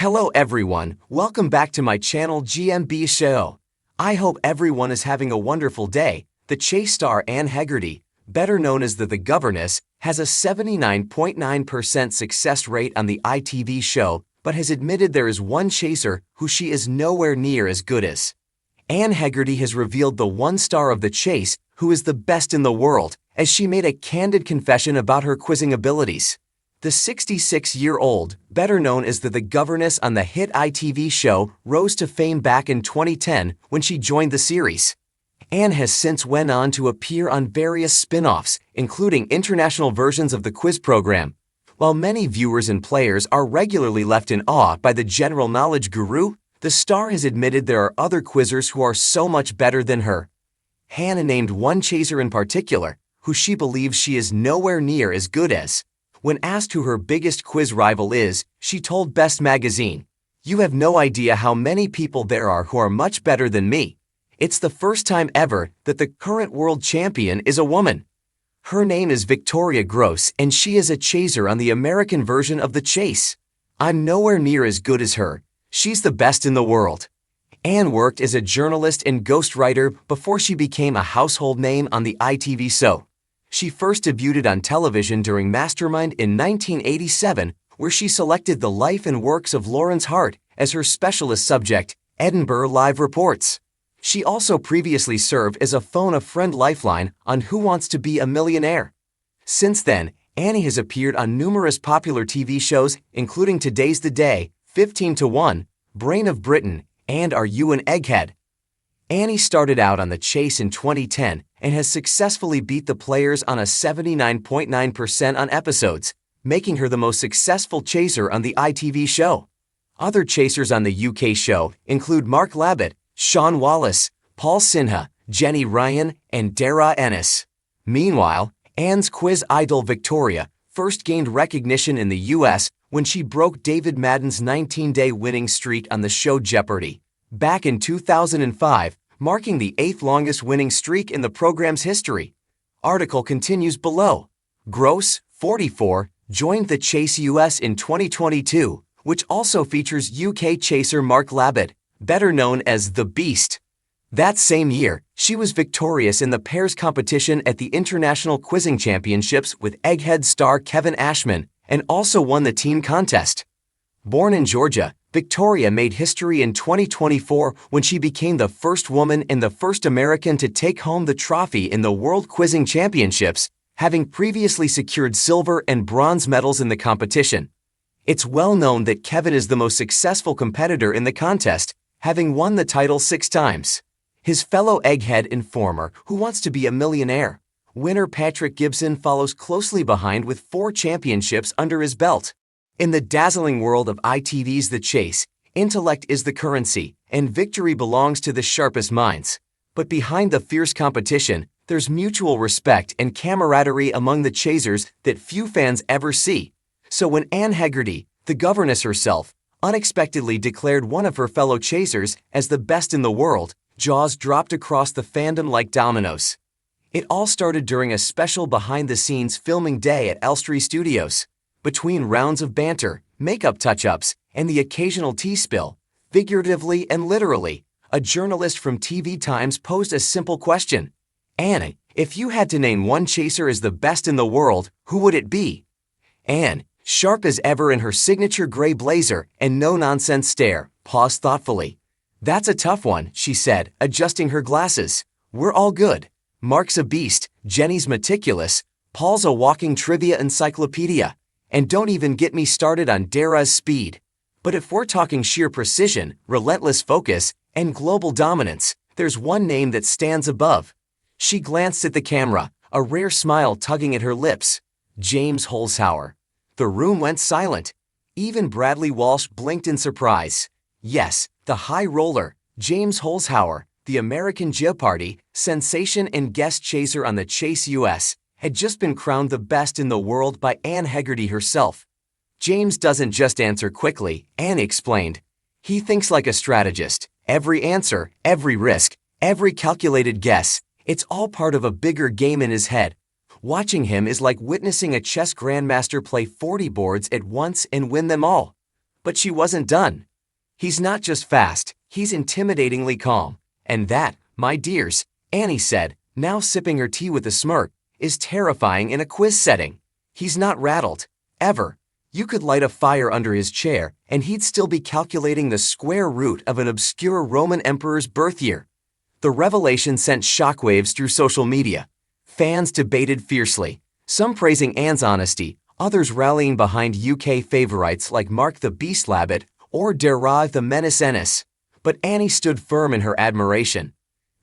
Hello everyone, welcome back to my channel GMB SHOW. I hope everyone is having a wonderful day. The chase star Anne Hegerty, better known as the Governess, has a 79.9% success rate on the ITV show, but has admitted there is one chaser who she is nowhere near as good as. Anne Hegerty has revealed the one star of the chase who is the best in the world, as she made a candid confession about her quizzing abilities. The 66-year-old, better known as the Governess on the hit ITV show, rose to fame back in 2010 when she joined the series. Anne has since went on to appear on various spin-offs, including international versions of the quiz program. While many viewers and players are regularly left in awe by the general knowledge guru, the star has admitted there are other quizzers who are so much better than her. Hannah named one chaser in particular, who she believes she is nowhere near as good as. When asked who her biggest quiz rival is, she told Best Magazine, "You have no idea how many people there are who are much better than me. It's the first time ever that the current world champion is a woman. Her name is Victoria Gross and she is a chaser on the American version of the chase. I'm nowhere near as good as her. She's the best in the world." Anne worked as a journalist and ghostwriter before she became a household name on the ITV show. She first debuted on television during Mastermind in 1987, where she selected the life and works of Lawrence Hart as her specialist subject, Edinburgh Live Reports. She also previously served as a phone-a-friend lifeline on Who Wants to Be a Millionaire. Since then, Annie has appeared on numerous popular TV shows, including Today's the Day, 15 to 1, Brain of Britain, and Are You an Egghead? Annie started out on the chase in 2010 and has successfully beat the players on a 79.9% on episodes, making her the most successful chaser on the ITV show. Other chasers on the UK show include Mark Labbett, Sean Wallace, Paul Sinha, Jenny Ryan, and Dara Ennis. Meanwhile, Anne's quiz idol Victoria first gained recognition in the US when she broke David Madden's 19-day winning streak on the show Jeopardy! Back in 2005, marking the 8th longest winning streak in the program's history. Article continues below. Gross, 44, joined the Chase US in 2022, which also features UK chaser Mark Labbett, better known as The Beast. That same year, she was victorious in the pairs competition at the International Quizzing Championships with Egghead star Kevin Ashman, and also won the team contest. Born in Georgia, Victoria made history in 2024 when she became the first woman and the first American to take home the trophy in the World Quizzing Championships, having previously secured silver and bronze medals in the competition. It's well known that Kevin is the most successful competitor in the contest, having won the title 6 times. His fellow Egghead informer, Who Wants to Be a Millionaire? Winner Patrick Gibson follows closely behind with 4 championships under his belt. In the dazzling world of ITV's The Chase, intellect is the currency, and victory belongs to the sharpest minds. But behind the fierce competition, there's mutual respect and camaraderie among the chasers that few fans ever see. So when Anne Hegerty, the Governess herself, unexpectedly declared one of her fellow chasers as the best in the world, jaws dropped across the fandom like dominoes. It all started during a special behind-the-scenes filming day at Elstree Studios. Between rounds of banter, makeup touch-ups, and the occasional tea spill, figuratively and literally, a journalist from TV Times posed a simple question. Anne, if you had to name one chaser as the best in the world, who would it be? Anne, sharp as ever in her signature gray blazer and no-nonsense stare, paused thoughtfully. "That's a tough one," she said, adjusting her glasses. "We're all good. Mark's a beast, Jenny's meticulous, Paul's a walking trivia encyclopedia. And don't even get me started on Dara's speed. But if we're talking sheer precision, relentless focus, and global dominance, there's one name that stands above." She glanced at the camera, a rare smile tugging at her lips. James Holzhauer. The room went silent. Even Bradley Walsh blinked in surprise. Yes, the high roller, James Holzhauer, the American Jeopardy! Sensation and guest chaser on the Chase US, had just been crowned the best in the world by Anne Hegerty herself. James doesn't just answer quickly, Anne explained. He thinks like a strategist. Every answer, every risk, every calculated guess, it's all part of a bigger game in his head. Watching him is like witnessing a chess grandmaster play 40 boards at once and win them all. But she wasn't done. He's not just fast, he's intimidatingly calm. And that, my dears, Annie said, now sipping her tea with a smirk, is terrifying in a quiz setting. He's not rattled. Ever. You could light a fire under his chair, and he'd still be calculating the square root of an obscure Roman emperor's birth year. The revelation sent shockwaves through social media. Fans debated fiercely, some praising Anne's honesty, others rallying behind UK favorites like Mark the Beast Labbit or Deraj the Menace Ennis. But Annie stood firm in her admiration.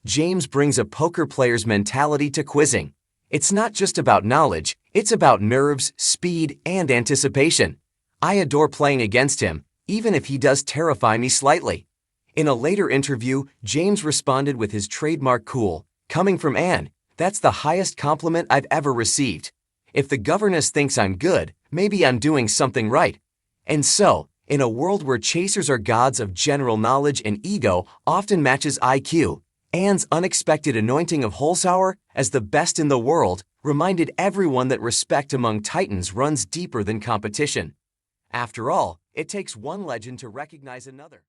James brings a poker player's mentality to quizzing. It's not just about knowledge, it's about nerves, speed, and anticipation. I adore playing against him, even if he does terrify me slightly. In a later interview, James responded with his trademark cool, coming from Anne, that's the highest compliment I've ever received. If the governess thinks I'm good, maybe I'm doing something right. And so, in a world where chasers are gods of general knowledge and ego often matches IQ, Anne's unexpected anointing of Holzhauer as the best in the world reminded everyone that respect among titans runs deeper than competition. After all, it takes one legend to recognize another.